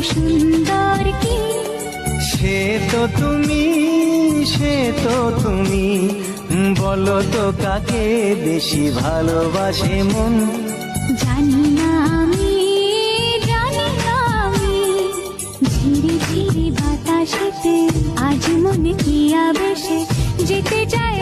সুন্দর কি সে তো তুমি, সে তো তুমি, বলো তো কাকে বেশি ভালোবাসে মন। জানি না আমি, জানি না আমি, ধীরে ধীরে বাতাসেতে আজ মনে কি আবেশে যেতে চায়